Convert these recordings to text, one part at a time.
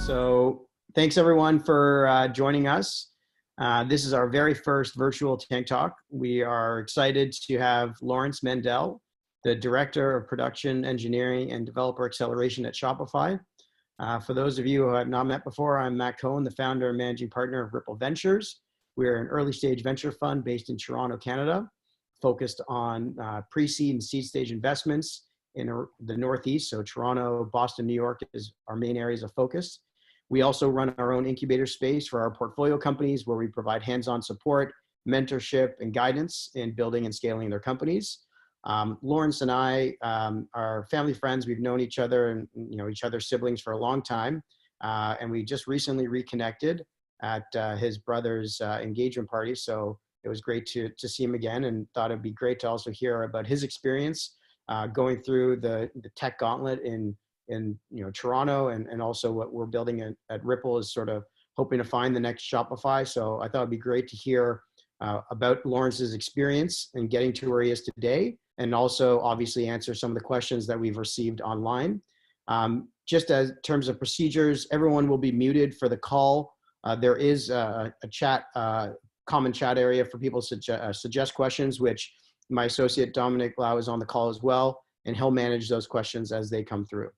So thanks everyone for joining us. This is our very first virtual Tank Talk. We are excited to have Lawrence Mandel, the Director of Production Engineering and Developer Acceleration at Shopify. For those of you who have not met before, I'm Matt Cohen, the founder and managing partner of Ripple Ventures. We're an early stage venture fund based in Toronto, Canada, focused on pre-seed and seed stage investments in the Northeast. So Toronto, Boston, New York is our main areas of focus. We also run our own incubator space for our portfolio companies where we provide hands-on support, mentorship, and guidance in building and scaling their companies. Lawrence and I are family friends. We've known each other and each other's siblings for a long time. And we just recently reconnected at his brother's engagement party. So it was great to see him again, and thought it'd be great to also hear about his experience going through the tech gauntlet in Toronto, and also what we're building at Ripple is sort of hoping to find the next Shopify. So I thought it'd be great to hear about Lawrence's experience in getting to where he is today, and also obviously answer some of the questions that we've received online. Just as terms of procedures, everyone will be muted for the call. There is a chat, common chat area for people to suggest questions, which my associate Dominic Lau is on the call as well, and he'll manage those questions as they come through.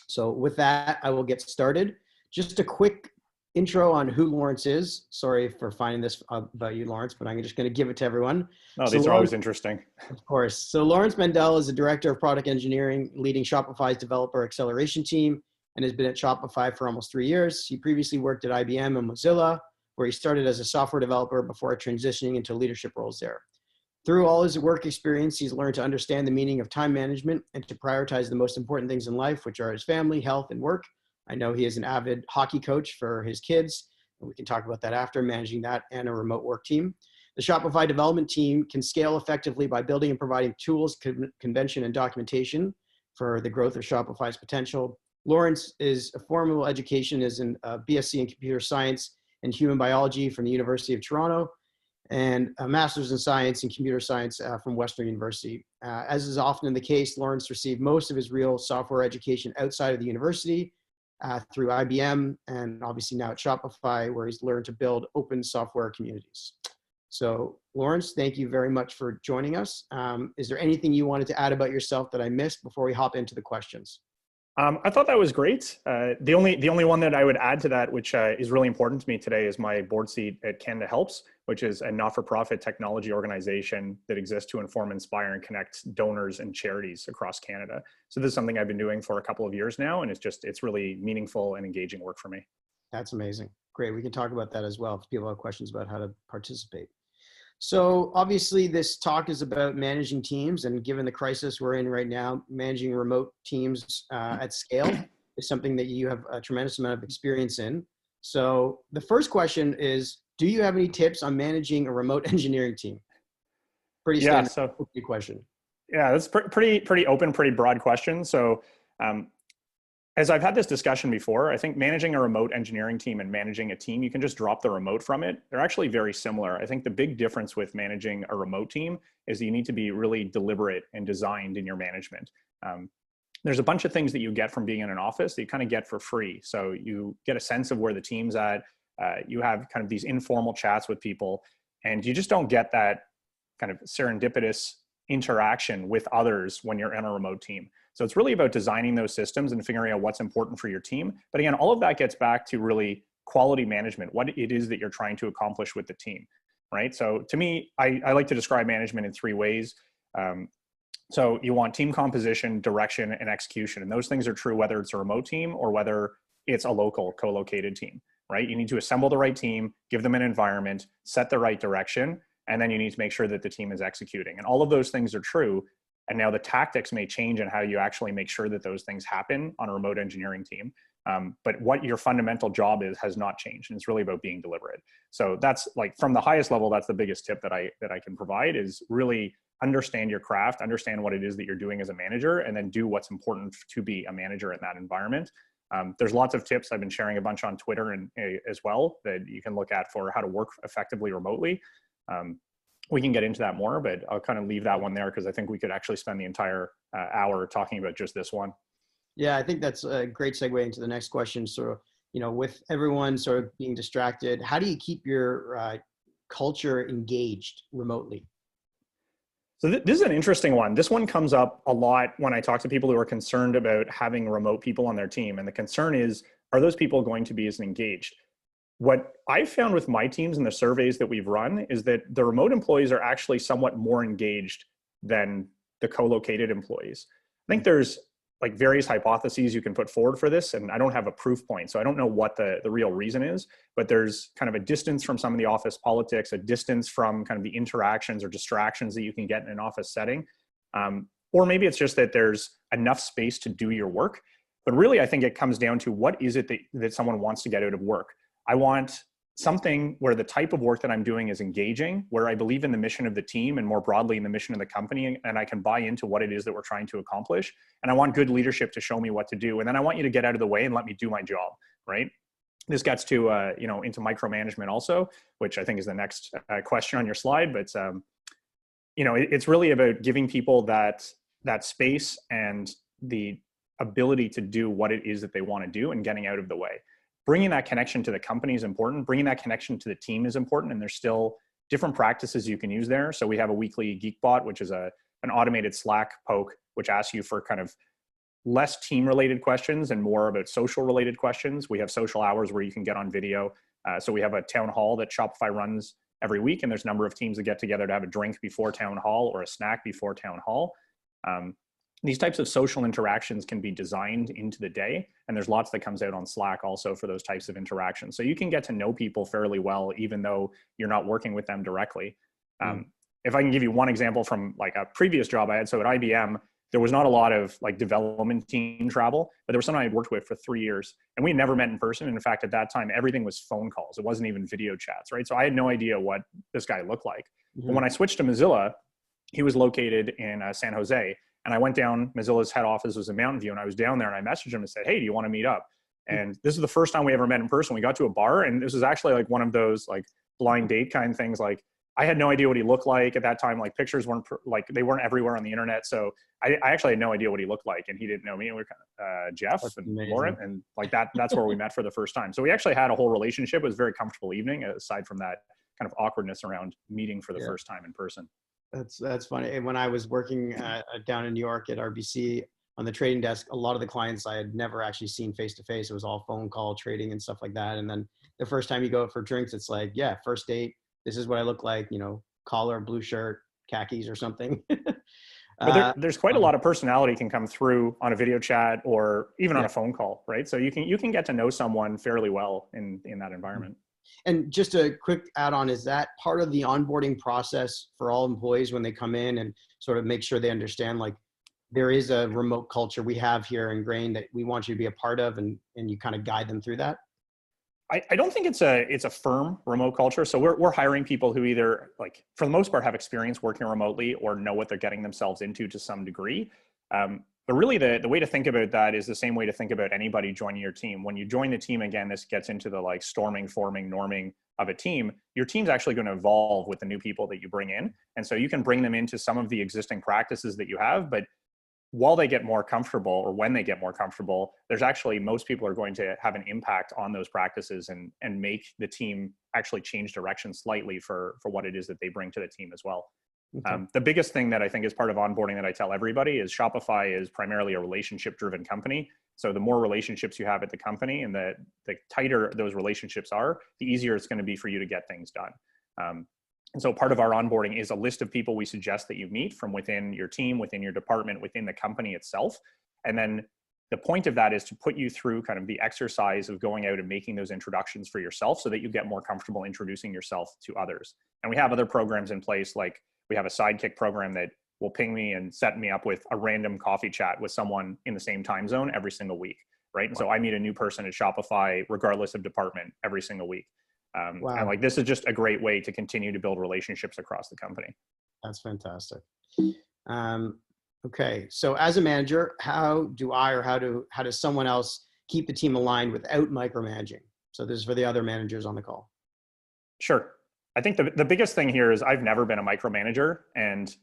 So with that, I will get started. Just a quick intro on who Lawrence is. Sorry for finding this about you, Lawrence, but I'm just going to give it to everyone. No, these are always interesting. Of course. So Lawrence Mandel is the Director of Product Engineering, leading Shopify's Developer Acceleration team, and has been at Shopify for almost 3 years. He previously worked at IBM and Mozilla, where he started as a software developer before transitioning into leadership roles there. Through all his work experience, he's learned to understand the meaning of time management and to prioritize the most important things in life, which are his family, health, and work. I know he is an avid hockey coach for his kids, and we can talk about that after, managing that and a remote work team. The Shopify development team can scale effectively by building and providing tools, convention, and documentation for the growth of Shopify's potential. Lawrence is a formal education is in BSc in computer science and human biology from the University of Toronto, and a master's in science and computer science from Western University. As is often the case, Lawrence received most of his real software education outside of the university through IBM, and obviously now at Shopify, where he's learned to build open software communities. So Lawrence, thank you very much for joining us. Is there anything you wanted to add about yourself that I missed before we hop into the questions? I thought that was great. The only one that I would add to that, which is really important to me today, is my board seat at Canada Helps, which is a not-for-profit technology organization that exists to inform, inspire, and connect donors and charities across Canada. So this is something I've been doing for a couple of years now, and it's really meaningful and engaging work for me. That's amazing. Great. We can talk about that as well if people have questions about how to participate. So obviously this talk is about managing teams, and given the crisis we're in right now, managing remote teams at scale is something that you have a tremendous amount of experience in. So the first question is, do you have any tips on managing a remote engineering team? Pretty standard question. Yeah, that's pretty open, pretty broad question. So as I've had this discussion before, I think managing a remote engineering team and managing a team, you can just drop the remote from it. They're actually very similar. I think the big difference with managing a remote team is that you need to be really deliberate and designed in your management. There's a bunch of things that you get from being in an office that you kind of get for free. So you get a sense of where the team's at. You have kind of these informal chats with people, and you just don't get that kind of serendipitous interaction with others when you're in a remote team. So it's really about designing those systems and figuring out what's important for your team. But again, all of that gets back to really quality management, what it is that you're trying to accomplish with the team, right? So to me, I like to describe management in 3 ways. So you want team composition, direction, and execution. And those things are true whether it's a remote team or whether it's a local co-located team, right? You need to assemble the right team, give them an environment, set the right direction, and then you need to make sure that the team is executing. And all of those things are true. And now the tactics may change in how you actually make sure that those things happen on a remote engineering team. But what your fundamental job is has not changed. And it's really about being deliberate. So that's like from the highest level, that's the biggest tip that I can provide is really understand your craft, understand what it is that you're doing as a manager, and then do what's important to be a manager in that environment. There's lots of tips. I've been sharing a bunch on Twitter and as well that you can look at for how to work effectively remotely. We can get into that more, but I'll kind of leave that one there because I think we could actually spend the entire hour talking about just this one. Yeah, I think that's a great segue into the next question. So with everyone sort of being distracted, how do you keep your culture engaged remotely? So this is an interesting one. This one comes up a lot when I talk to people who are concerned about having remote people on their team. And the concern is, are those people going to be as engaged? What I've found with my teams and the surveys that we've run is that the remote employees are actually somewhat more engaged than the co-located employees. I think there's like various hypotheses you can put forward for this, and I don't have a proof point, so I don't know what the real reason is, but there's kind of a distance from some of the office politics, a distance from kind of the interactions or distractions that you can get in an office setting. Or maybe it's just that there's enough space to do your work. But really, I think it comes down to what is it that someone wants to get out of work. I want something where the type of work that I'm doing is engaging, where I believe in the mission of the team and more broadly in the mission of the company, and I can buy into what it is that we're trying to accomplish. And I want good leadership to show me what to do. And then I want you to get out of the way and let me do my job, right? This gets to, into micromanagement also, which I think is the next question on your slide. But, it's really about giving people that space and the ability to do what it is that they want to do and getting out of the way. Bringing that connection to the company is important. Bringing that connection to the team is important. And there's still different practices you can use there. So we have a weekly Geekbot, which is an automated Slack poke, which asks you for kind of less team related questions and more about social related questions. We have social hours where you can get on video. So we have a town hall that Shopify runs every week. And there's a number of teams that get together to have a drink before town hall or a snack before town hall. These types of social interactions can be designed into the day, and there's lots that comes out on Slack also for those types of interactions. So you can get to know people fairly well, even though you're not working with them directly. If I can give you one example from like a previous job I had, so at IBM, there was not a lot of like development team travel, but there was someone I'd worked with for 3 years, and we never met in person. And in fact, at that time, everything was phone calls. It wasn't even video chats, right? So I had no idea what this guy looked like. But when I switched to Mozilla, he was located in San Jose. And I went down, Mozilla's head office was in Mountain View, and I was down there and I messaged him and said, hey, do you want to meet up? And this is the first time we ever met in person. We got to a bar, and this was actually like one of those like blind date kind of things. Like I had no idea what he looked like at that time. Like pictures weren't they weren't everywhere on the internet. So I actually had no idea what he looked like, and he didn't know me. And we were kind of Jeff and Lauren, and like that's where we met for the first time. So we actually had a whole relationship. It was a very comfortable evening, aside from that kind of awkwardness around meeting for the first time in person. That's funny. And when I was working down in New York at RBC on the trading desk, a lot of the clients I had never actually seen face to face. It was all phone call trading and stuff like that. And then the first time you go out for drinks, it's like, yeah, first date. This is what I look like. Collar, blue shirt, khakis or something. But there's quite a lot of personality can come through on a video chat or even on a phone call, right? So you can get to know someone fairly well in that environment. And just a quick add-on, is that part of the onboarding process for all employees when they come in and sort of make sure they understand, like, there is a remote culture we have here ingrained that we want you to be a part of, and you kind of guide them through that? I don't think it's a firm remote culture. So we're hiring people who either, like, for the most part, have experience working remotely or know what they're getting themselves into to some degree. But really, the way to think about that is the same way to think about anybody joining your team. When you join the team, again, this gets into the like storming, forming, norming of a team. Your team's actually going to evolve with the new people that you bring in. And so you can bring them into some of the existing practices that you have, but while they get more comfortable, or when they get more comfortable, there's actually, most people are going to have an impact on those practices and make the team actually change direction slightly for what it is that they bring to the team as well. Okay. The biggest thing that I think is part of onboarding that I tell everybody is Shopify is primarily a relationship-driven company. So the more relationships you have at the company and the tighter those relationships are, the easier it's going to be for you to get things done. And so part of our onboarding is a list of people we suggest that you meet from within your team, within your department, within the company itself. And then the point of that is to put you through kind of the exercise of going out and making those introductions for yourself so that you get more comfortable introducing yourself to others. And we have other programs in place, like we have a sidekick program that will ping me and set me up with a random coffee chat with someone in the same time zone every single week, right? And so I meet a new person at Shopify, regardless of department, every single week. And like, this is just a great way to continue to build relationships across the company. That's fantastic. Okay. So as a manager, how does someone else keep the team aligned without micromanaging? So this is for the other managers on the call. Sure. I think the biggest thing here is I've never been a micromanager, and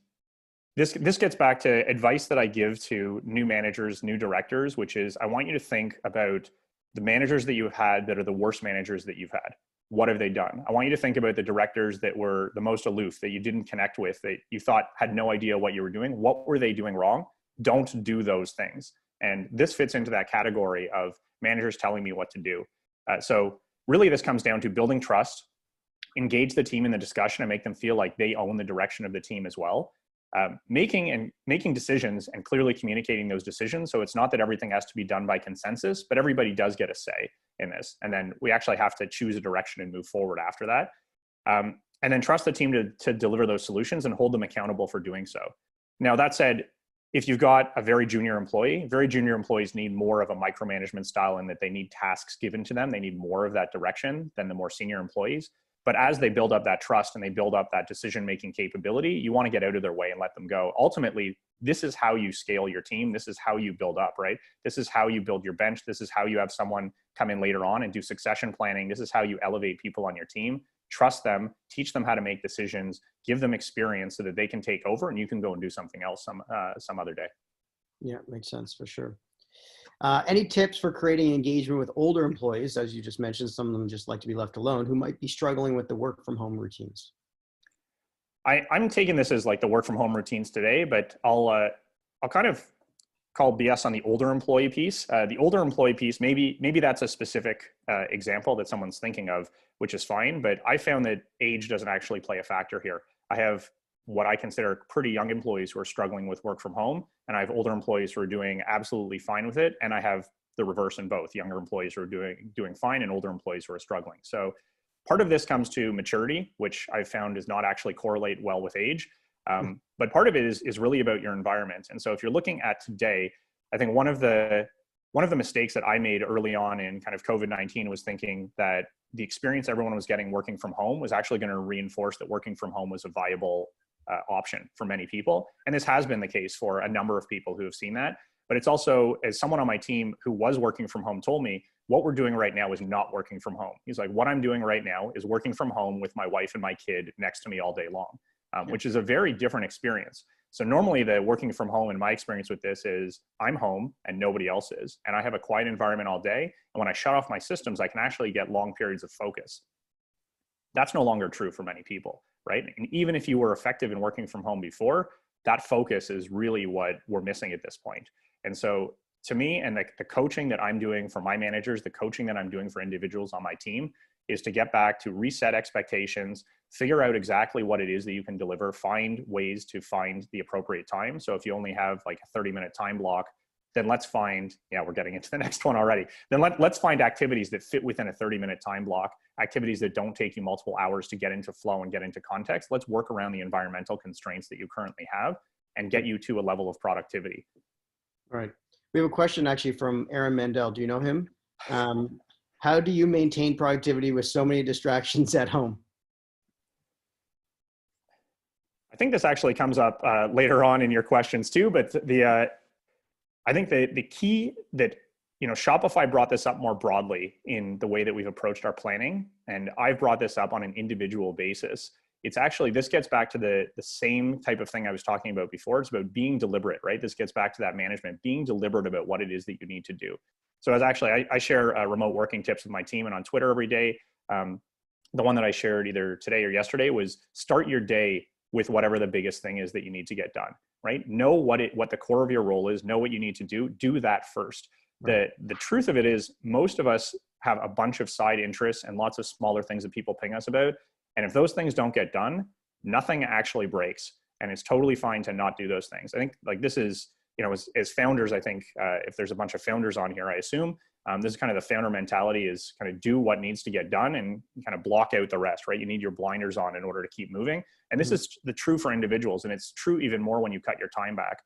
this gets back to advice that I give to new managers, new directors, which is I want you to think about the managers that you've had that are the worst managers that you've had. What have they done? I want you to think about the directors that were the most aloof, that you didn't connect with, that you thought had no idea what you were doing. What were they doing wrong? Don't do those things. And this fits into that category of managers telling me what to do. So really this comes down to building trust, engage the team in the discussion and make them feel like they own the direction of the team as well. Making decisions and clearly communicating those decisions. So it's not that everything has to be done by consensus, but everybody does get a say in this. And then we actually have to choose a direction and move forward after that. And then trust the team to deliver those solutions and hold them accountable for doing so. Now, that said, if you've got a very junior employee, very junior employees need more of a micromanagement style in that they need tasks given to them. They need more of that direction than the more senior employees. But as they build up that trust and they build up that decision-making capability, you want to get out of their way and let them go. Ultimately, this is how you scale your team. This is how you build up, right? This is how you build your bench. This is how you have someone come in later on and do succession planning. This is how you elevate people on your team. Trust them, teach them how to make decisions, give them experience so that they can take over and you can go and do something else some other day. Yeah, makes sense for sure. Any tips for creating engagement with older employees? As you just mentioned, some of them just like to be left alone, who might be struggling with the work from home routines. I'm taking this as like the work from home routines today, but I'll kind of call BS on the older employee piece. The older employee piece, maybe that's a specific example that someone's thinking of, which is fine. But I found that age doesn't actually play a factor here. I have what I consider pretty young employees who are struggling with work from home, and I have older employees who are doing absolutely fine with it, and I have the reverse in both, younger employees who are doing fine and older employees who are struggling. So part of this comes to maturity, which I've found does not actually correlate well with age, but part of it is really about your environment. And so if you're looking at today, I think one of the mistakes that I made early on in kind of COVID-19 was thinking that the experience everyone was getting working from home was actually going to reinforce that working from home was a viable option for many people. And this has been the case for a number of people who have seen that. But it's also, as someone on my team who was working from home told me, what we're doing right now is not working from home. He's like, what I'm doing right now is working from home with my wife and my kid next to me all day long, which is a very different experience. So normally the working from home, in my experience with this, is I'm home and nobody else is. And I have a quiet environment all day. And when I shut off my systems, I can actually get long periods of focus. That's no longer true for many people, right? And even if you were effective in working from home before, that focus is really what we're missing at this point. And so to me, and the coaching that I'm doing for my managers, the coaching that I'm doing for individuals on my team, is to get back to reset expectations, figure out exactly what it is that you can deliver, find ways to find the appropriate time. So if you only have like a 30-minute time block, then let's find, we're getting into the next one already. Then let's find activities that fit within a 30-minute time block, activities that don't take you multiple hours to get into flow and get into context. Let's work around the environmental constraints that you currently have and get you to a level of productivity. All right. We have a question actually from Aaron Mandel. Do you know him? How do you maintain productivity with so many distractions at home? I think this actually comes up later on in your questions too, but I think the key that, Shopify brought this up more broadly in the way that we've approached our planning, and I've brought this up on an individual basis. It's actually, this gets back to the same type of thing I was talking about before. It's about being deliberate, right? This gets back to that management, being deliberate about what it is that you need to do. So as actually, I share remote working tips with my team and on Twitter every day. The one that I shared either today or yesterday was start your day with whatever the biggest thing is that you need to get done, right? Know what the core of your role is, know what you need to do that first. Right. The truth of it is most of us have a bunch of side interests and lots of smaller things that people ping us about. And if those things don't get done, nothing actually breaks. And it's totally fine to not do those things. I think like this is, as founders, I think if there's a bunch of founders on here, I assume this is kind of the founder mentality, is kind of do what needs to get done and kind of block out the rest, right? You need your blinders on in order to keep moving. And this is the true for individuals. And it's true even more when you cut your time back.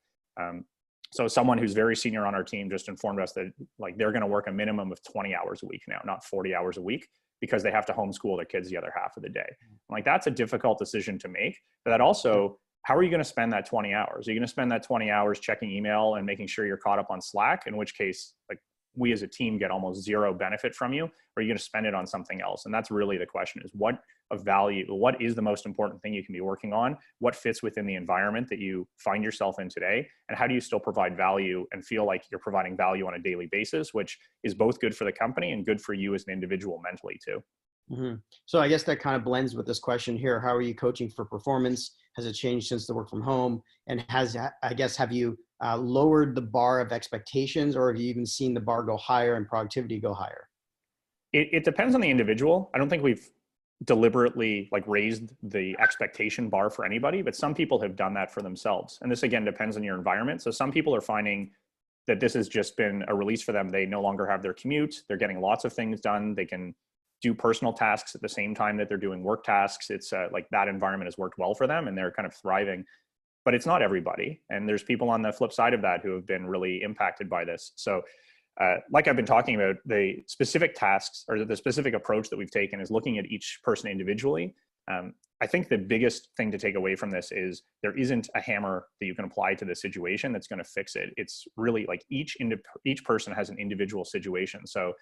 So someone who's very senior on our team just informed us that like they're going to work a minimum of 20 hours a week now, not 40 hours a week, because they have to homeschool their kids the other half of the day. Like that's a difficult decision to make. But that also, how are you going to spend that 20 hours? Are you going to spend that 20 hours checking email and making sure you're caught up on Slack? In which case, like we as a team get almost zero benefit from you, or are you going to spend it on something else? And that's really the question, is what of value, what is the most important thing you can be working on? What fits within the environment that you find yourself in today? And how do you still provide value and feel like you're providing value on a daily basis, which is both good for the company and good for you as an individual mentally too. Mm-hmm. So I guess that kind of blends with this question here. How are you coaching for performance? Has it changed since the work from home? And have you lowered the bar of expectations, or have you even seen the bar go higher and productivity go higher? It depends on the individual. I don't think we've deliberately like raised the expectation bar for anybody, but some people have done that for themselves. And this again depends on your environment. So some people are finding that this has just been a release for them. They no longer have their commute. They're getting lots of things done. They can do personal tasks at the same time that they're doing work tasks. It's like that environment has worked well for them and they're kind of thriving, but it's not everybody. And there's people on the flip side of that who have been really impacted by this. So like I've been talking about, the specific tasks or the specific approach that we've taken is looking at each person individually. I think the biggest thing to take away from this is there isn't a hammer that you can apply to the situation that's going to fix it. It's really like each person has an individual situation. So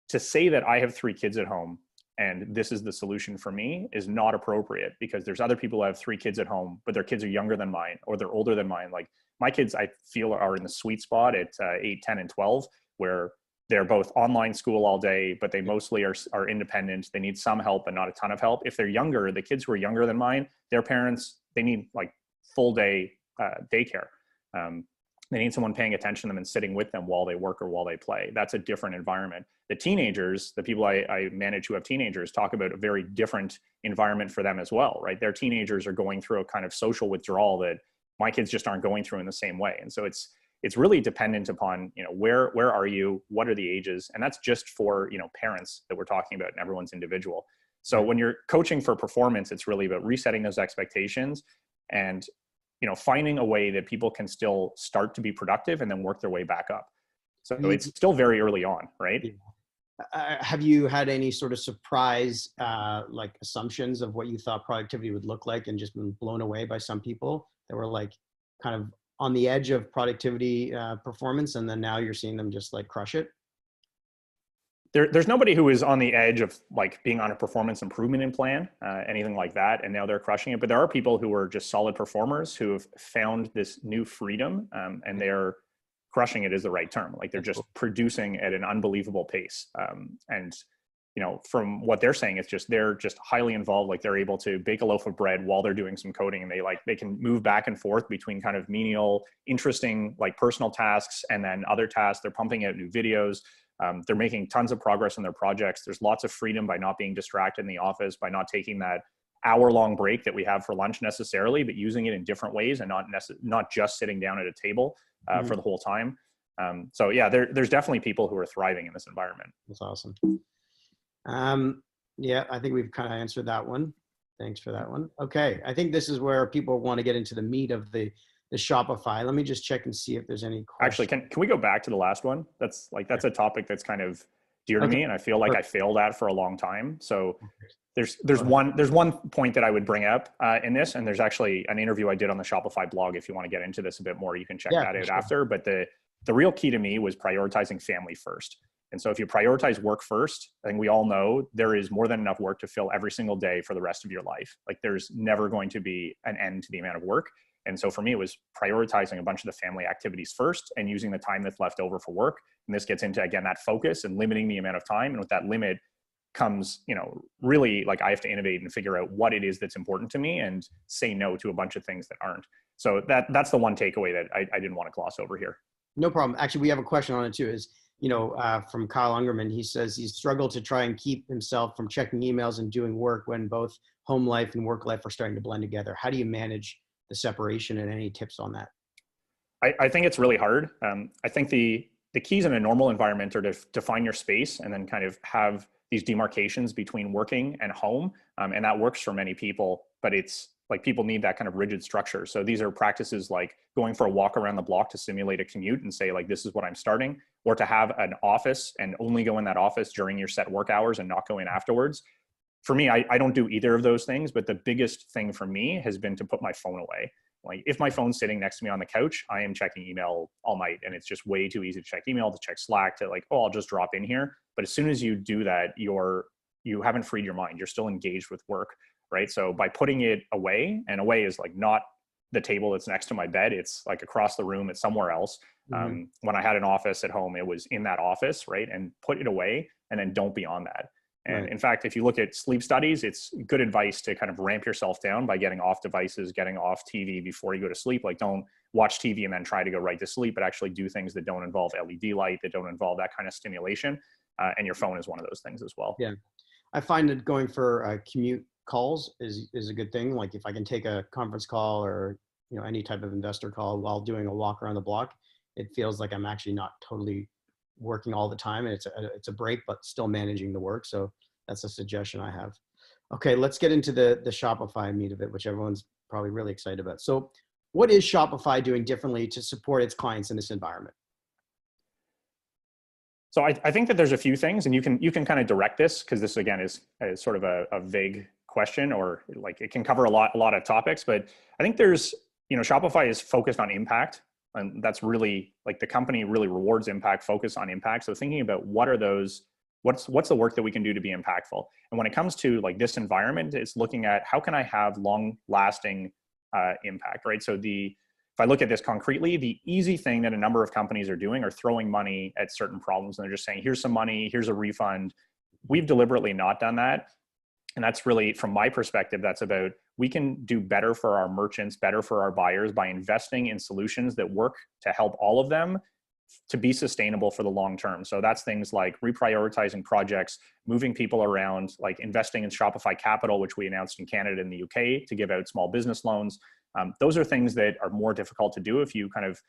to say that I have 3 kids at home and this is the solution for me is not appropriate, because there's other people who have 3 kids at home, but their kids are younger than mine or they're older than mine. Like my kids, I feel, are in the sweet spot at 8, 10, and 12, where they're both online school all day, but they mostly are independent. They need some help, but not a ton of help. If they're younger, the kids who are younger than mine, their parents, they need like full day daycare. They need someone paying attention to them and sitting with them while they work or while they play. That's a different environment. The teenagers, the people I manage who have teenagers, talk about a very different environment for them as well, right? Their teenagers are going through a kind of social withdrawal that my kids just aren't going through in the same way. And so it's really dependent upon, where are you, what are the ages? And that's just for, parents that we're talking about, and everyone's individual. So when you're coaching for performance, it's really about resetting those expectations and finding a way that people can still start to be productive and then work their way back up. So it's still very early on, right? Have you had any sort of surprise, like assumptions of what you thought productivity would look like and just been blown away by some people that were like kind of on the edge of productivity performance, and then now you're seeing them just like crush it? There's nobody who is on the edge of like being on a performance improvement plan, anything like that, and now they're crushing it. But there are people who are just solid performers who have found this new freedom, and they're crushing it is the right term. Like they're just producing at an unbelievable pace. And from what they're saying, it's just they're just highly involved. Like they're able to bake a loaf of bread while they're doing some coding, and they can move back and forth between kind of menial, interesting, like personal tasks and then other tasks. They're pumping out new videos. They're making tons of progress on their projects. There's lots of freedom by not being distracted in the office, by not taking that hour-long break that we have for lunch necessarily, but using it in different ways and not just sitting down at a table for the whole time. So yeah, there's definitely people who are thriving in this environment. That's awesome. Yeah, I think we've kind of answered that one. Thanks for that one. Okay, I think this is where people want to get into the meat of the Shopify. Let me just check and see if there's any questions. Actually, can we go back to the last one? That's a topic that's kind of dear to me, and I feel like I failed at for a long time. So there's one point that I would bring up in this, and there's actually an interview I did on the Shopify blog. If you want to get into this a bit more, you can check that out after. But the real key to me was prioritizing family first. And so if you prioritize work first, I think we all know there is more than enough work to fill every single day for the rest of your life. Like there's never going to be an end to the amount of work. And so for me, it was prioritizing a bunch of the family activities first and using the time that's left over for work. And this gets into, again, that focus and limiting the amount of time. And with that limit comes, really like I have to innovate and figure out what it is that's important to me and say no to a bunch of things that aren't. So that's the one takeaway that I didn't want to gloss over here. No problem. Actually, we have a question on it too, is, from Kyle Ungerman. He says he's struggled to try and keep himself from checking emails and doing work when both home life and work life are starting to blend together. How do you manage the separation, and any tips on that? I think it's really hard. I think the keys in a normal environment are to define your space and then kind of have these demarcations between working and home. And that works for many people, but it's like people need that kind of rigid structure. So these are practices like going for a walk around the block to simulate a commute and say like, this is what I'm starting, or to have an office and only go in that office during your set work hours and not go in afterwards. For me, I don't do either of those things, but the biggest thing for me has been to put my phone away. Like if my phone's sitting next to me on the couch, I am checking email all night, and it's just way too easy to check email, to check Slack, to like, oh, I'll just drop in here. But as soon as you do that, you haven't freed your mind. You're still engaged with work, right? So by putting it away, and away is like not the table that's next to my bed, it's like across the room, it's somewhere else. When I had an office at home, it was in that office, right? And put it away, and then don't be on that. And in fact, if you look at sleep studies, it's good advice to kind of ramp yourself down by getting off devices, getting off TV before you go to sleep. Like don't watch TV and then try to go right to sleep, but actually do things that don't involve LED light, that don't involve that kind of stimulation. And your phone is one of those things as well. Yeah. I find that going for commute calls is a good thing. Like if I can take a conference call or, any type of investor call while doing a walk around the block, it feels like I'm actually not totally working all the time, and it's a break, but still managing the work. So that's a suggestion I have. Okay, let's get into the Shopify meat of it, which everyone's probably really excited about. So what is Shopify doing differently to support its clients in this environment? So I think that there's a few things, and you can kind of direct this, because this again is sort of a vague question, or like it can cover a lot of topics. But I think there's, Shopify is focused on impact. And that's really like the company really rewards impact, focus on impact. So thinking about what's the work that we can do to be impactful. And when it comes to like this environment, it's looking at how can I have long lasting impact, right? So if I look at this concretely, the easy thing that a number of companies are doing are throwing money at certain problems. And they're just saying, here's some money, here's a refund. We've deliberately not done that. And that's really, from my perspective, that's about, we can do better for our merchants, better for our buyers by investing in solutions that work to help all of them to be sustainable for the long term. So that's things like reprioritizing projects, moving people around, like investing in Shopify Capital, which we announced in Canada and the UK to give out small business loans. Those are things that are more difficult to do if you kind of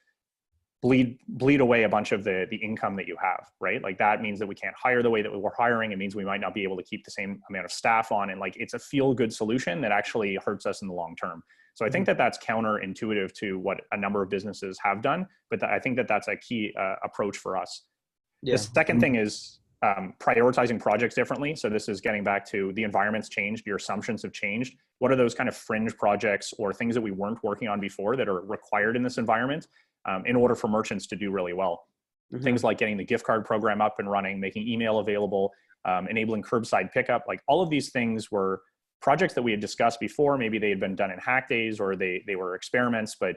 bleed away a bunch of the income that you have, right? Like that means that we can't hire the way that we were hiring. It means we might not be able to keep the same amount of staff on, and like it's a feel-good solution that actually hurts us in the long term. So I think that that's counterintuitive to what a number of businesses have done, but I think that that's a key approach for us. Yeah. The second thing is prioritizing projects differently. So this is getting back to the environment's changed, your assumptions have changed. What are those kind of fringe projects or things that we weren't working on before that are required in this environment in order for merchants to do really well? Things like getting the gift card program up and running, making email available, enabling curbside pickup. Like all of these things were projects that we had discussed before. Maybe they had been done in hack days or they were experiments, but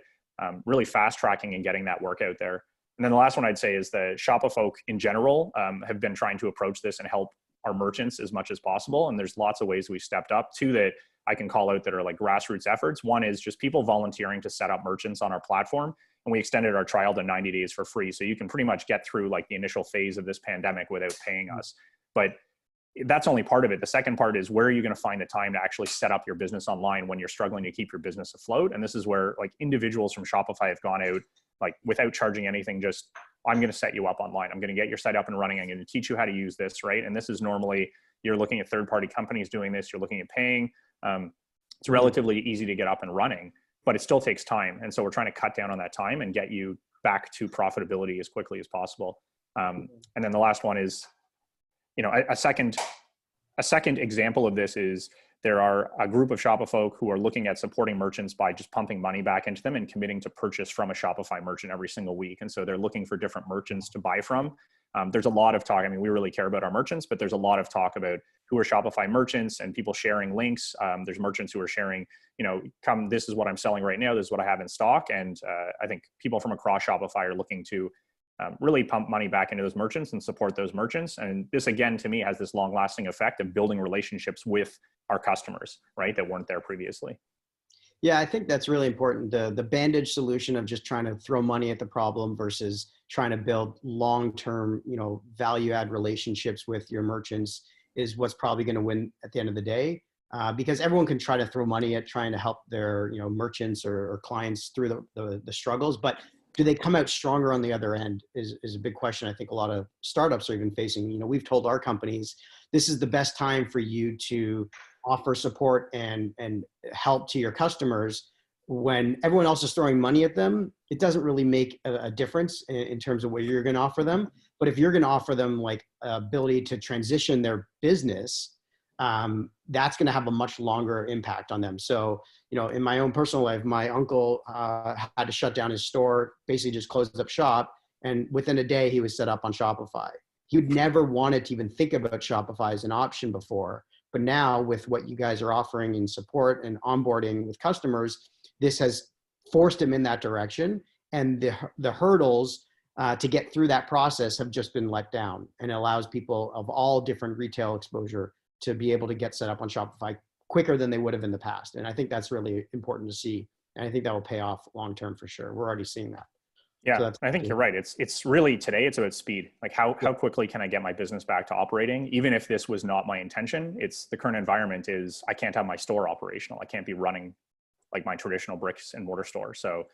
really fast tracking and getting that work out there. And then the last one I'd say is that Shopify folk in general have been trying to approach this and help our merchants as much as possible. And there's lots of ways we've stepped up. Two that I can call out that are like grassroots efforts. One is just people volunteering to set up merchants on our platform. And we extended our trial to 90 days for free. So you can pretty much get through like the initial phase of this pandemic without paying us. But that's only part of it. The second part is, where are you going to find the time to actually set up your business online when you're struggling to keep your business afloat? And this is where like individuals from Shopify have gone out like without charging anything, just, I'm going to set you up online. I'm going to get your site up and running. I'm going to teach you how to use this, right? And this is normally, you're looking at third-party companies doing this. You're looking at paying. It's relatively easy to get up and running, but it still takes time. And so we're trying to cut down on that time and get you back to profitability as quickly as possible. And then the last one is, a second example of this is there are a group of Shopify folk who are looking at supporting merchants by just pumping money back into them and committing to purchase from a Shopify merchant every single week. And so they're looking for different merchants to buy from. There's a lot of talk. I mean, we really care about our merchants, but there's a lot of talk about who are Shopify merchants and people sharing links. There's merchants who are sharing, come, this is what I'm selling right now. This is what I have in stock. And I think people from across Shopify are looking to really pump money back into those merchants and support those merchants. And this, again, to me, has this long lasting effect of building relationships with our customers, right, that weren't there previously. Yeah, I think that's really important. The bandage solution of just trying to throw money at the problem versus trying to build long-term, value add relationships with your merchants is what's probably going to win at the end of the day. Because everyone can try to throw money at trying to help their, merchants or clients through the struggles, but do they come out stronger on the other end is a big question. I think a lot of startups are even facing. We've told our companies, this is the best time for you to offer support and help to your customers. When everyone else is throwing money at them, it doesn't really make a difference in terms of what you're going to offer them. But if you're going to offer them like ability to transition their business that's going to have a much longer impact on them. So, in my own personal life, my uncle had to shut down his store, basically just closed up shop. And within a day, he was set up on Shopify. He'd never wanted to even think about Shopify as an option before. But now with what you guys are offering in support and onboarding with customers, this has forced him in that direction. And the hurdles to get through that process have just been let down, and it allows people of all different retail exposure to be able to get set up on Shopify quicker than they would have in the past. And I think that's really important to see. And I think that will pay off long-term for sure. We're already seeing that. Yeah, So I think you're right. It's really today, it's about speed. Like how quickly can I get my business back to operating? Even if this was not my intention, it's the current environment is I can't have my store operational. I can't be running like my traditional bricks and mortar store. So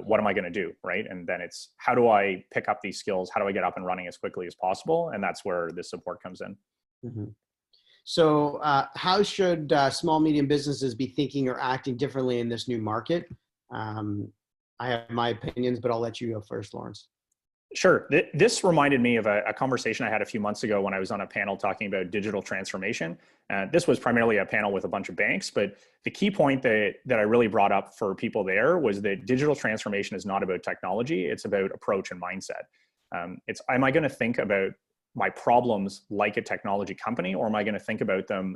what am I going to do? Right. And then it's how do I pick up these skills? How do I get up and running as quickly as possible? And that's where this support comes in. Mm-hmm. So how should small, medium businesses be thinking or acting differently in this new market? I have my opinions, but I'll let you go first, Lawrence. Sure. This reminded me of a conversation I had a few months ago when I was on a panel talking about digital transformation. This was primarily a panel with a bunch of banks, but the key point that I really brought up for people there was that digital transformation is not about technology. It's about approach and mindset. Am I going to think about my problems like a technology company, or am I going to think about them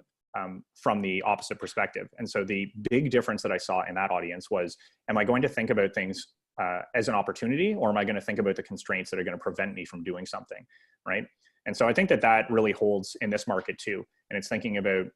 from the opposite perspective? And so the big difference that I saw in that audience was, am I going to think about things as an opportunity, or am I going to think about the constraints that are going to prevent me from doing something, right? And so I think that really holds in this market too. And it's thinking about,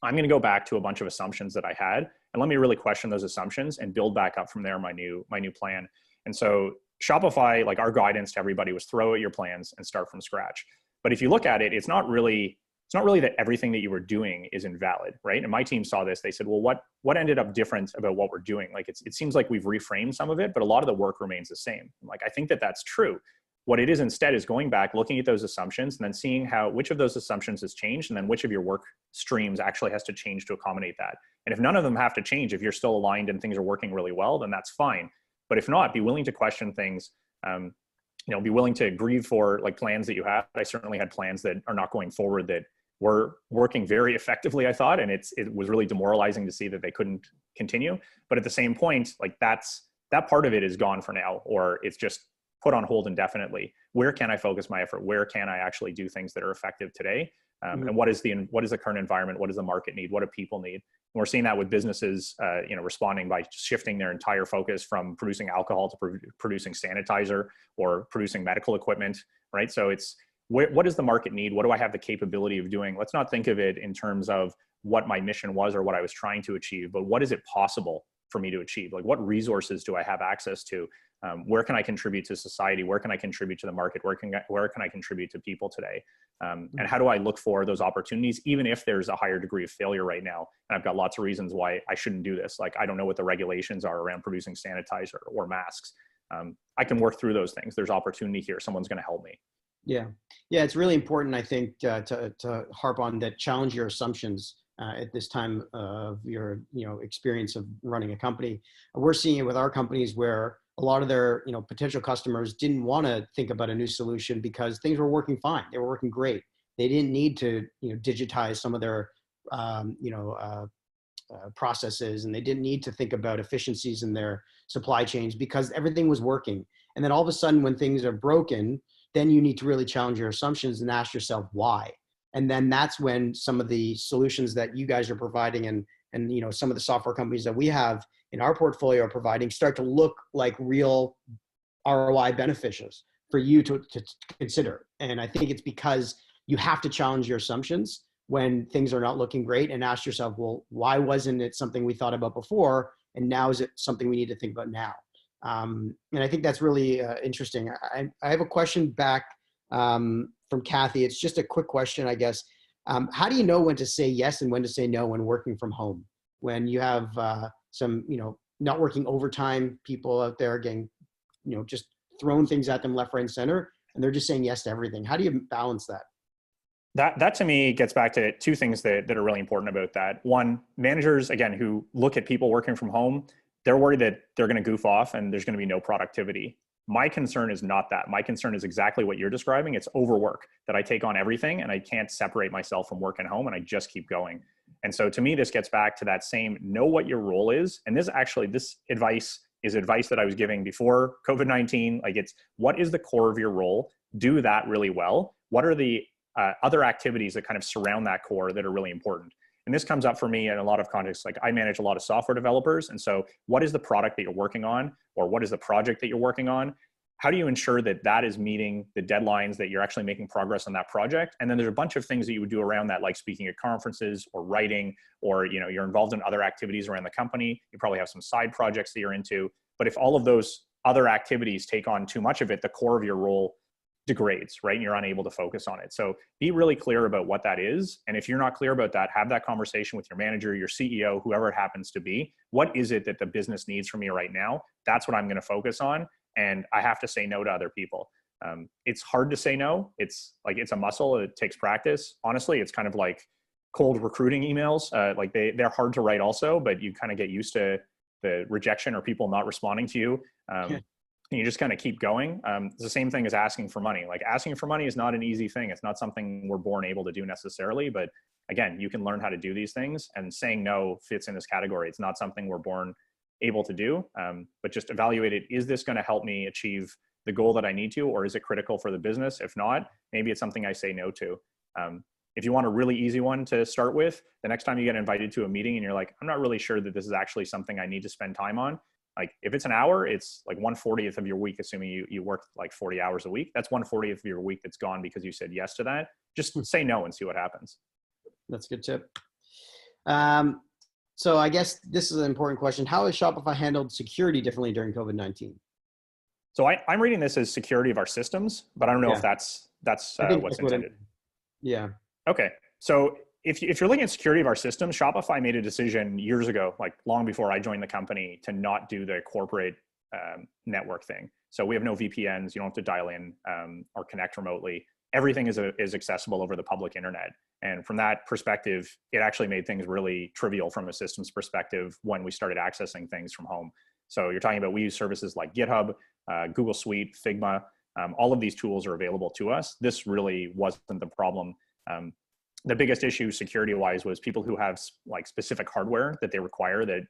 I'm going to go back to a bunch of assumptions that I had, and let me really question those assumptions and build back up from there my new plan. And so Shopify, like our guidance to everybody was throw out your plans and start from scratch. But if you look at it, it's not really that everything that you were doing is invalid, right? And my team saw this. They said, well, what ended up different about what we're doing? Like it seems like we've reframed some of it, but a lot of the work remains the same. Like I think that's true. What it is instead is going back, looking at those assumptions, and then seeing which of those assumptions has changed, and then which of your work streams actually has to change to accommodate that. And if none of them have to change, if you're still aligned and things are working really well, then that's fine. But if not, be willing to question things. Be willing to grieve for like plans that you have. I certainly had plans that are not going forward that were working very effectively, I thought, and it was really demoralizing to see that they couldn't continue. But at the same point, like that part of it is gone for now, or it's just put on hold indefinitely. Where can I focus my effort? Where can I actually do things that are effective today? And what is the current environment? What does the market need? What do people need? And we're seeing that with businesses, responding by shifting their entire focus from producing alcohol to producing sanitizer or producing medical equipment, right? So it's what does the market need? What do I have the capability of doing? Let's not think of it in terms of what my mission was or what I was trying to achieve, but what is it possible for me to achieve? Like what resources do I have access to? Where can I contribute to society? Where can I contribute to the market? Where can I contribute to people today? And how do I look for those opportunities, even if there's a higher degree of failure right now? And I've got lots of reasons why I shouldn't do this. Like I don't know what the regulations are around producing sanitizer or masks. I can work through those things. There's opportunity here. Someone's going to help me. Yeah, it's really important, I think, to harp on that. Challenge your assumptions at this time of your experience of running a company. We're seeing it with our companies where a lot of their potential customers didn't want to think about a new solution because things were working fine. They were working great. They didn't need to digitize some of their processes, and they didn't need to think about efficiencies in their supply chains because everything was working. And then all of a sudden, when things are broken, then you need to really challenge your assumptions and ask yourself why. And then that's when some of the solutions that you guys are providing and some of the software companies that we have in our portfolio are providing start to look like real ROI beneficials for you to consider. And I think it's because you have to challenge your assumptions when things are not looking great and ask yourself, well, why wasn't it something we thought about before? And now is it something we need to think about now? And I think that's really interesting. I have a question back from Kathy. It's just a quick question, I guess. How do you know when to say yes and when to say no when working from home? When you have some, not working overtime people out there getting, just throwing things at them left, right, and center, and they're just saying yes to everything. How do you balance that? That to me gets back to two things that are really important about that. One, managers, again, who look at people working from home, they're worried that they're going to goof off and there's going to be no productivity. My concern is not that. My concern is exactly what you're describing. It's overwork, that I take on everything and I can't separate myself from work and home, and I just keep going. And so to me, this gets back to that same, know what your role is. And this advice is advice that I was giving before COVID-19. Like, it's, what is the core of your role? Do that really well. What are the other activities that kind of surround that core that are really important? And this comes up for me in a lot of contexts. Like, I manage a lot of software developers. And so what is the product that you're working on, or what is the project that you're working on? How do you ensure that that is meeting the deadlines, that you're actually making progress on that project? And then there's a bunch of things that you would do around that, like speaking at conferences or writing, or, you know, you're involved in other activities around the company. You probably have some side projects that you're into. But if all of those other activities take on too much of it, the core of your role degrades, right? And you're unable to focus on it. So be really clear about what that is. And if you're not clear about that, have that conversation with your manager, your CEO, whoever it happens to be. What is it that the business needs from me right now? That's what I'm going to focus on. And I have to say no to other people. It's hard to say no. It's a muscle. It takes practice. Honestly, it's kind of like cold recruiting emails. Like they're hard to write also, but you kind of get used to the rejection or people not responding to you. And you just kind of keep going. It's the same thing as asking for money. Like, asking for money is not an easy thing. It's not something we're born able to do necessarily, but again, you can learn how to do these things, and saying no fits in this category. It's not something we're born able to do, but just evaluate it. Is this going to help me achieve the goal that I need to, or is it critical for the business? If not, maybe it's something I say no to. If you want a really easy one to start with, the next time you get invited to a meeting and you're like, I'm not really sure that this is actually something I need to spend time on. Like, if it's an hour, it's like 1/40th of your week, assuming you work like 40 hours a week. That's 1/40th of your week that's gone because you said yes to that. Just say no and see what happens. That's a good tip. So I guess this is an important question. How has Shopify handled security differently during COVID-19? So I'm reading this as security of our systems, but I don't know if that's what's intended. Yeah. Okay. So if you're looking at security of our systems, Shopify made a decision years ago, like long before I joined the company, to not do the corporate network thing. So we have no VPNs. You don't have to dial in or connect remotely. Everything is accessible over the public internet. And from that perspective, it actually made things really trivial from a systems perspective when we started accessing things from home. So you're talking about, we use services like GitHub, Google Suite, Figma. All of these tools are available to us. This really wasn't the problem. The biggest issue security-wise was people who have like specific hardware that they require that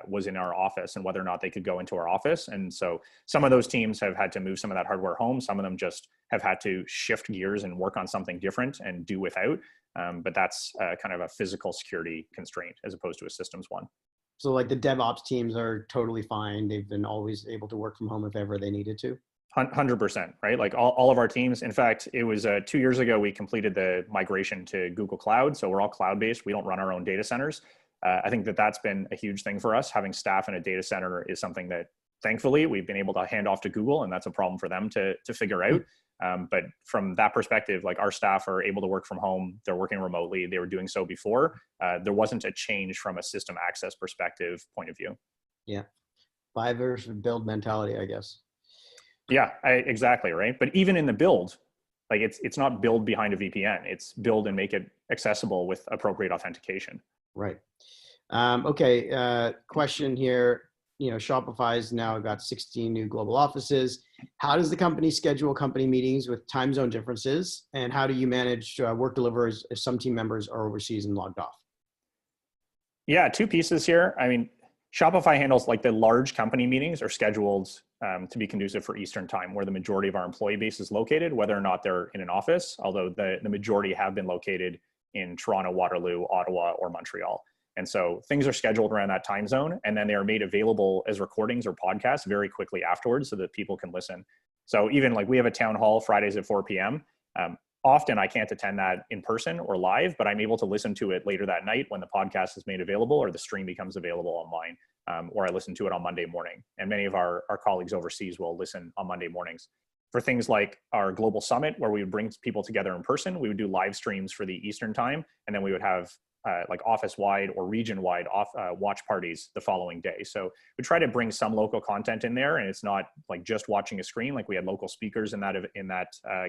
was in our office, and whether or not they could go into our office. And so some of those teams have had to move some of that hardware home. Some of them just have had to shift gears and work on something different and do without. But that's kind of a physical security constraint as opposed to a systems one. So like the DevOps teams are totally fine. They've been always able to work from home if ever they needed to. 100%, right? Like all of our teams. In fact, it was 2 years ago, we completed the migration to Google Cloud. So we're all cloud-based. We don't run our own data centers. I think that's been a huge thing for us. Having staff in a data center is something that thankfully we've been able to hand off to Google, and that's a problem for them to figure out. But from that perspective, like, our staff are able to work from home. They're working remotely. They were doing so before. There wasn't a change from a system access perspective point of view. Yeah. Buy versus build mentality, I guess. Yeah, exactly, right? But even in the build, like, it's not build behind a VPN. It's build and make it accessible with appropriate authentication. Right. Okay. Question here. You know, Shopify's now got 16 new global offices. How does the company schedule company meetings with time zone differences? And how do you manage work deliveries if some team members are overseas and logged off? Yeah, two pieces here. I mean, Shopify handles, like, the large company meetings are scheduled to be conducive for Eastern time, where the majority of our employee base is located, whether or not they're in an office, although the majority have been located in Toronto, Waterloo, Ottawa, or Montreal. And so things are scheduled around that time zone, and then they are made available as recordings or podcasts very quickly afterwards so that people can listen. So even, like, we have a town hall Fridays at 4 p.m. Often I can't attend that in person or live, but I'm able to listen to it later that night when the podcast is made available or the stream becomes available online, or I listen to it on Monday morning. And many of our colleagues overseas will listen on Monday mornings. For things like our global summit, where we would bring people together in person, we would do live streams for the Eastern time, and then we would have like office-wide or region-wide watch parties the following day. So we try to bring some local content in there, and it's not like just watching a screen. Like, we had local speakers in that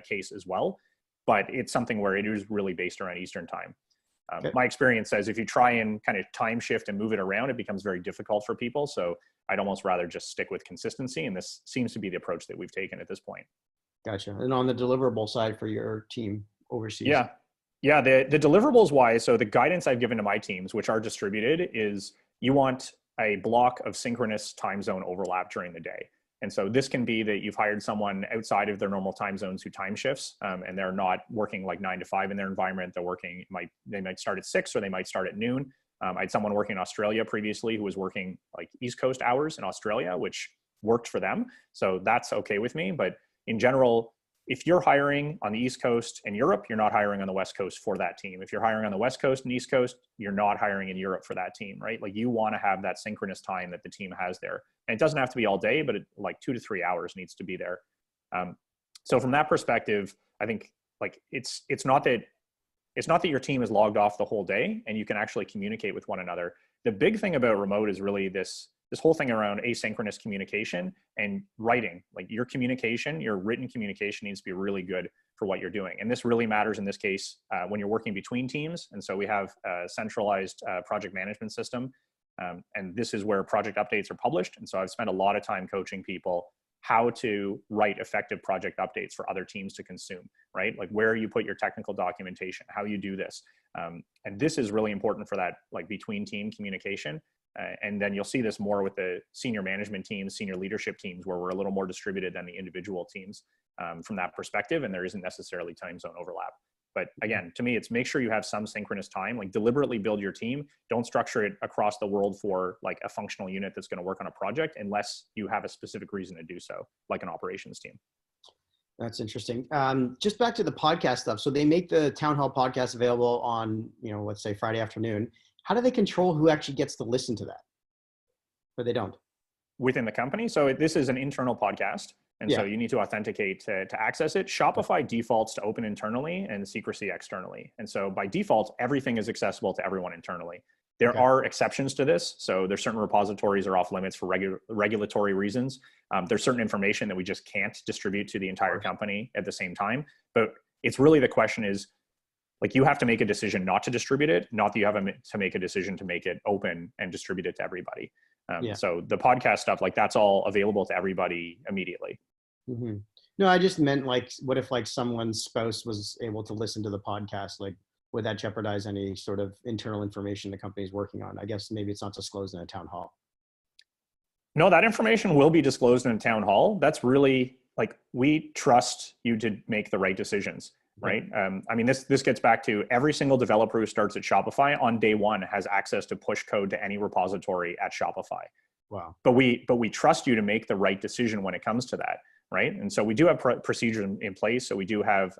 case as well, but it's something where it is really based around Eastern time. Okay. My experience says if you try and kind of time shift and move it around, it becomes very difficult for people. So I'd almost rather just stick with consistency. And this seems to be the approach that we've taken at this point. Gotcha. And on the deliverable side for your team overseas? Yeah. Yeah. The deliverables wise, so the guidance I've given to my teams, which are distributed, is you want a block of synchronous time zone overlap during the day. And so this can be that you've hired someone outside of their normal time zones who time shifts, and they're not working like 9 to 5 in their environment. They're working, they might start at 6 or they might start at noon. I had someone working in Australia previously who was working like East Coast hours in Australia, which worked for them. So that's okay with me. But in general, if you're hiring on the East Coast in Europe, you're not hiring on the West Coast for that team. If you're hiring on the West Coast and East Coast, you're not hiring in Europe for that team, right? Like you want to have that synchronous time that the team has there. And it doesn't have to be all day, but like 2 to 3 hours needs to be there. So from that perspective, I think like it's not that your team is logged off the whole day and you can actually communicate with one another. The big thing about remote is really this whole thing around asynchronous communication and writing. Like your communication, your written communication needs to be really good for what you're doing. And this really matters in this case when you're working between teams. And so we have a centralized project management system. And this is where project updates are published. And so I've spent a lot of time coaching people how to write effective project updates for other teams to consume, right? Like where you put your technical documentation, how you do this. And this is really important for that like between team communication. And then you'll see this more with the senior management teams, senior leadership teams, where we're a little more distributed than the individual teams from that perspective. And there isn't necessarily time zone overlap. But again, to me, it's make sure you have some synchronous time, like deliberately build your team. Don't structure it across the world for like a functional unit that's going to work on a project unless you have a specific reason to do so, like an operations team. That's interesting. Just back to the podcast stuff. So they make the town hall podcast available on, let's say Friday afternoon. How do they control who actually gets to listen to that? Or they don't? Within the company. So this is an internal podcast. And so you need to authenticate to access it. Shopify defaults to open internally and secrecy externally. And so by default, everything is accessible to everyone internally. There are exceptions to this. So there's certain repositories are off limits for regulatory reasons. There's certain information that we just can't distribute to the entire company at the same time. But it's really the question is, like you have to make a decision not to distribute it, not that you have to make a decision to make it open and distribute it to everybody. So the podcast stuff, like that's all available to everybody immediately. Mm-hmm. No, I just meant like, what if like someone's spouse was able to listen to the podcast? Like, would that jeopardize any sort of internal information the company's working on? I guess maybe it's not disclosed in a town hall. No, that information will be disclosed in a town hall. That's really like, we trust you to make the right decisions. Right. I mean, this gets back to every single developer who starts at Shopify on day one has access to push code to any repository at Shopify. Wow. But we trust you to make the right decision when it comes to that. Right. And so we do have procedures in place. So we do have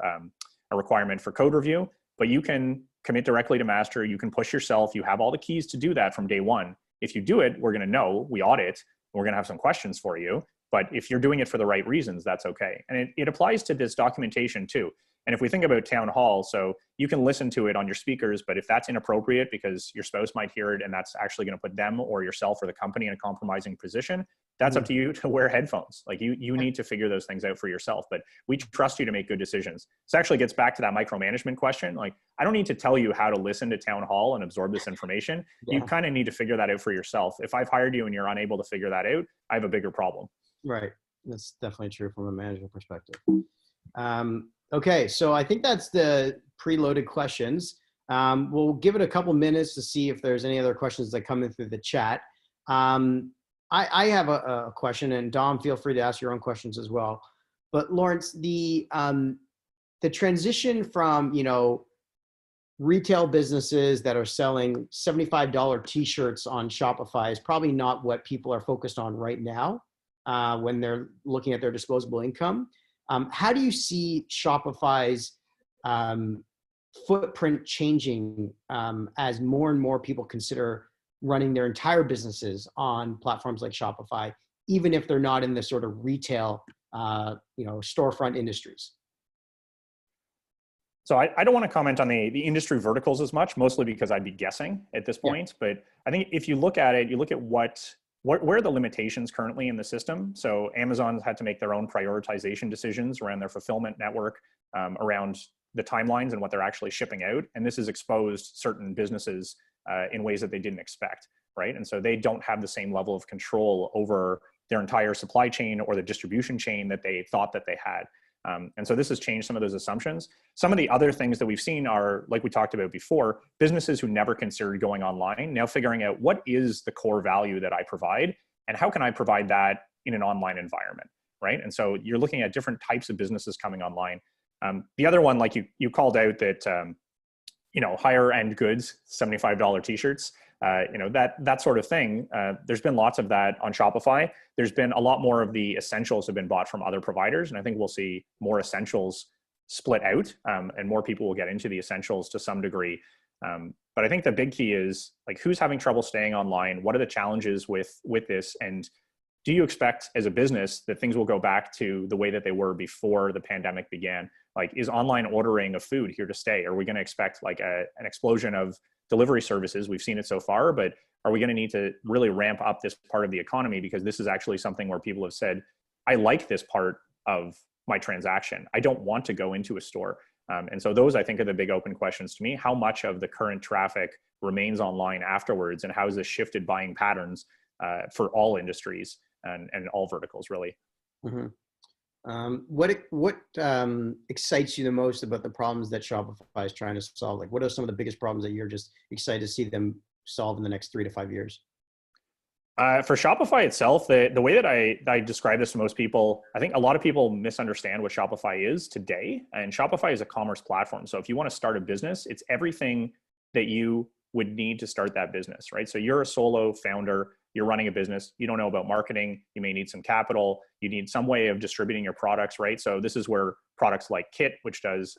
a requirement for code review, but you can commit directly to master. You can push yourself. You have all the keys to do that from day one. If you do it, we're going to know, we audit, we're going to have some questions for you. But if you're doing it for the right reasons, that's okay. And it applies to this documentation too. And if we think about town hall, so you can listen to it on your speakers, but if that's inappropriate because your spouse might hear it and that's actually going to put them or yourself or the company in a compromising position, that's up to you to wear headphones. Like you need to figure those things out for yourself, but we trust you to make good decisions. This actually gets back to that micromanagement question. Like, I don't need to tell you how to listen to town hall and absorb this information. You kind of need to figure that out for yourself. If I've hired you and you're unable to figure that out, I have a bigger problem. Right. That's definitely true from a management perspective. Okay, so I think that's the preloaded questions. We'll give it a couple minutes to see if there's any other questions that come in through the chat. I have a question, and Dom, feel free to ask your own questions as well. But Lawrence, the transition from retail businesses that are selling $75 T-shirts on Shopify is probably not what people are focused on right now when they're looking at their disposable income. How do you see Shopify's footprint changing as more and more people consider running their entire businesses on platforms like Shopify, even if they're not in the sort of retail, storefront industries? So I don't want to comment on the industry verticals as much, mostly because I'd be guessing at this point. Yeah. But I think if you look at it, you look at where are the limitations currently in the system? So Amazon's had to make their own prioritization decisions around their fulfillment network, around the timelines and what they're actually shipping out. And this has exposed certain businesses in ways that they didn't expect, right? And so they don't have the same level of control over their entire supply chain or the distribution chain that they thought that they had. And so this has changed some of those assumptions. Some of the other things that we've seen are, like we talked about before, businesses who never considered going online, now figuring out what is the core value that I provide and how can I provide that in an online environment, right? And so you're looking at different types of businesses coming online. The other one, like you called out that, higher end goods, $75 t-shirts, that sort of thing. There's been lots of that on Shopify. There's been a lot more of the essentials have been bought from other providers. And I think we'll see more essentials split out and more people will get into the essentials to some degree. But I think the big key is like, who's having trouble staying online? What are the challenges with this? And do you expect as a business that things will go back to the way that they were before the pandemic began? Like, is online ordering of food here to stay? Are we going to expect like an explosion of delivery services? We've seen it so far, but are we going to need to really ramp up this part of the economy? Because this is actually something where people have said, I like this part of my transaction. I don't want to go into a store. And so those, I think, are the big open questions to me. How much of the current traffic remains online afterwards? And how has this shifted buying patterns for all industries and all verticals, really? Mm-hmm. What excites you the most about the problems that Shopify is trying to solve? Like, what are some of the biggest problems that you're just excited to see them solve in the next 3 to 5 years? For Shopify itself, the way that I describe this to most people, I think a lot of people misunderstand what Shopify is today. And Shopify is a commerce platform. So if you want to start a business, it's everything that you would need to start that business, right? So you're a solo founder, you're running a business, you don't know about marketing, you may need some capital, you need some way of distributing your products, right? So this is where products like Kit, which does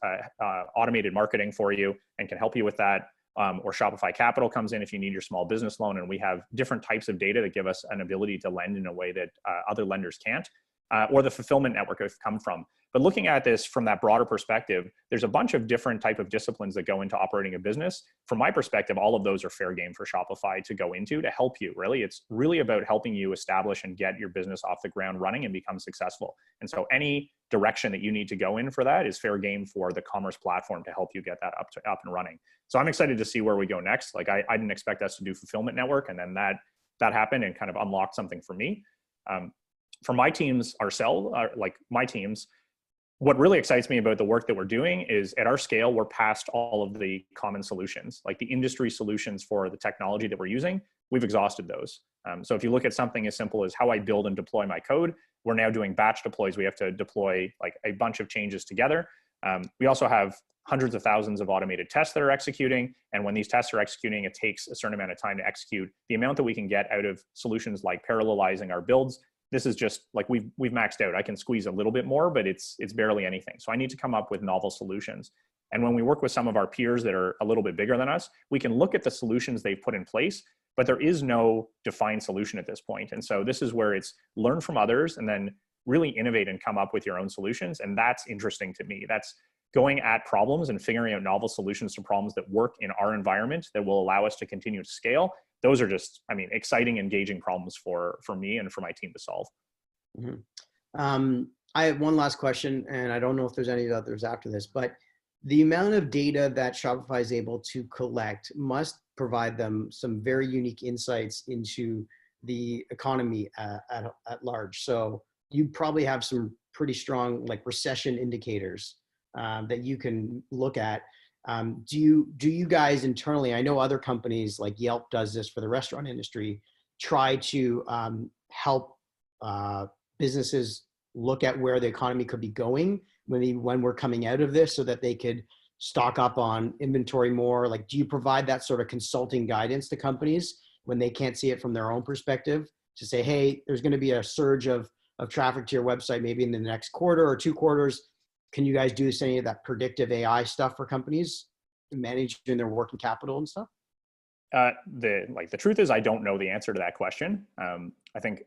automated marketing for you and can help you with that, or Shopify Capital comes in if you need your small business loan. And we have different types of data that give us an ability to lend in a way that other lenders can't, or the fulfillment network have come from. But looking at this from that broader perspective, there's a bunch of different type of disciplines that go into operating a business. From my perspective, all of those are fair game for Shopify to go into to help you, really. It's really about helping you establish and get your business off the ground running and become successful. And so any direction that you need to go in for that is fair game for the commerce platform to help you get that up and running. So I'm excited to see where we go next. Like I didn't expect us to do fulfillment network, and then that happened and kind of unlocked something for me. For my teams my teams, what really excites me about the work that we're doing is at our scale, we're past all of the common solutions, like the industry solutions for the technology that we're using. We've exhausted those. So if you look at something as simple as how I build and deploy my code, we're now doing batch deploys. We have to deploy like a bunch of changes together. We also have hundreds of thousands of automated tests that are executing. And when these tests are executing, it takes a certain amount of time to execute. The amount that we can get out of solutions like parallelizing our builds, this is just like we've maxed out. I can squeeze a little bit more, but it's barely anything. So I need to come up with novel solutions. And when we work with some of our peers that are a little bit bigger than us, we can look at the solutions they've put in place, but there is no defined solution at this point. And so this is where it's learn from others and then really innovate and come up with your own solutions. And that's interesting to me. That's going at problems and figuring out novel solutions to problems that work in our environment that will allow us to continue to scale. Those are just, exciting, engaging problems for me and for my team to solve. Mm-hmm. I have one last question, and I don't know if there's any others after this, but the amount of data that Shopify is able to collect must provide them some very unique insights into the economy at large. So you probably have some pretty strong like recession indicators that you can look at. Do you guys internally, I know other companies like Yelp does this for the restaurant industry, try to help businesses look at where the economy could be going when we're coming out of this so that they could stock up on inventory more? Like, do you provide that sort of consulting guidance to companies when they can't see it from their own perspective to say, hey, there's going to be a surge of traffic to your website maybe in the next quarter or 2 quarters? Can you guys do any of that predictive AI stuff for companies managing their working capital and stuff? The truth is, I don't know the answer to that question. I think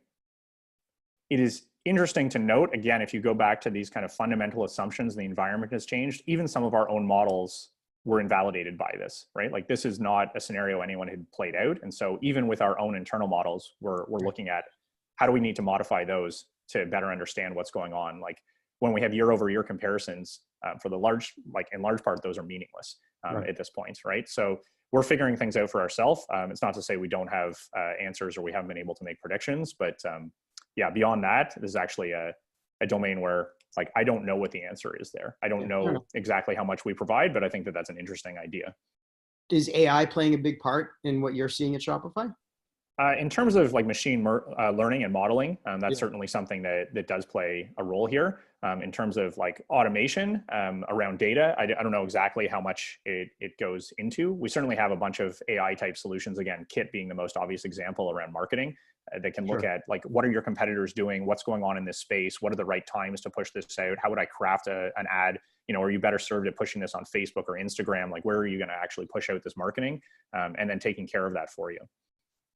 it is interesting to note, again, if you go back to these kind of fundamental assumptions, the environment has changed. Even some of our own models were invalidated by this, right? Like this is not a scenario anyone had played out. And so even with our own internal models, we're looking at how do we need to modify those to better understand what's going on. Like when we have year over year comparisons, for the large, like in large part, those are meaningless Right. at this point, right? So we're figuring things out for ourselves. It's not to say we don't have answers or we haven't been able to make predictions, but yeah, beyond that, this is actually a domain where like I don't know what the answer is there. I don't know exactly how much we provide, but I think that that's an interesting idea. Is AI playing a big part in what you're seeing at Shopify? In terms of like machine learning and modeling, that's Yeah. certainly something that does play a role here. In terms of like automation around data, I don't know exactly how much it goes into. We certainly have a bunch of AI type solutions, again, Kit being the most obvious example around marketing. They can look at like, what are your competitors doing? What's going on in this space? What are the right times to push this out? How would I craft an ad? You know, are you better served at pushing this on Facebook or Instagram? Like, where are you going to actually push out this marketing? And then taking care of that for you.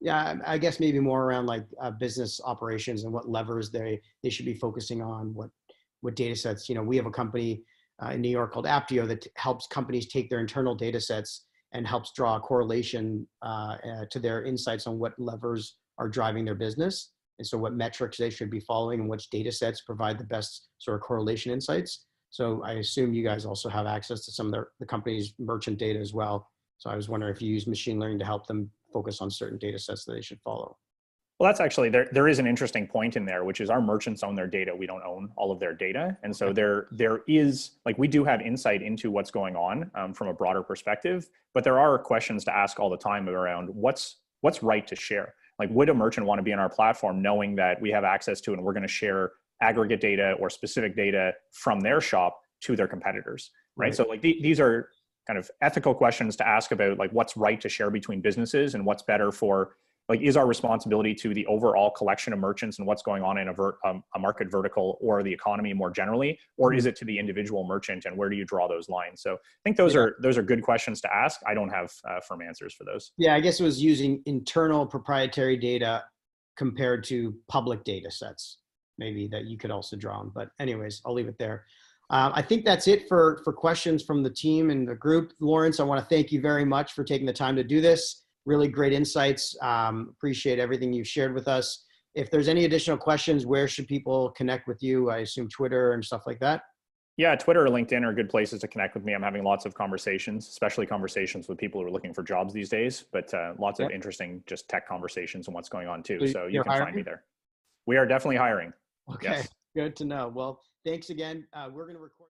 Yeah, I guess maybe more around like business operations and what levers they should be focusing on, what data sets. You know, we have a company in New York called Aptio that helps companies take their internal data sets and helps draw a correlation to their insights on what levers are driving their business. And so what metrics they should be following and which data sets provide the best sort of correlation insights. So I assume you guys also have access to some of the company's merchant data as well. So I was wondering if you use machine learning to help them focus on certain data sets that they should follow. Well, that's actually, there is an interesting point in there, which is our merchants own their data. We don't own all of their data. And so there is, like, we do have insight into what's going on from a broader perspective, but there are questions to ask all the time around what's right to share. Like, would a merchant want to be on our platform knowing that we have access to and we're going to share aggregate data or specific data from their shop to their competitors, right? So like these are kind of ethical questions to ask about like what's right to share between businesses and what's better for, like, is our responsibility to the overall collection of merchants and what's going on in a market vertical or the economy more generally, or is it to the individual merchant, and where do you draw those lines? So I think those are good questions to ask. I don't have firm answers for those. Yeah, I guess it was using internal proprietary data compared to public data sets, maybe, that you could also draw on. But anyways, I'll leave it there. I think that's it for questions from the team and the group. Lawrence, I want to thank you very much for taking the time to do this. Really great insights. Appreciate everything you've shared with us. If there's any additional questions, where should people connect with you? I assume Twitter and stuff like that. Yeah, Twitter or LinkedIn are good places to connect with me. I'm having lots of conversations, especially conversations with people who are looking for jobs these days, but lots of interesting just tech conversations and what's going on too. So you can find me there. We are definitely hiring. Okay, Yes. good to know. Well, thanks again. We're going to record.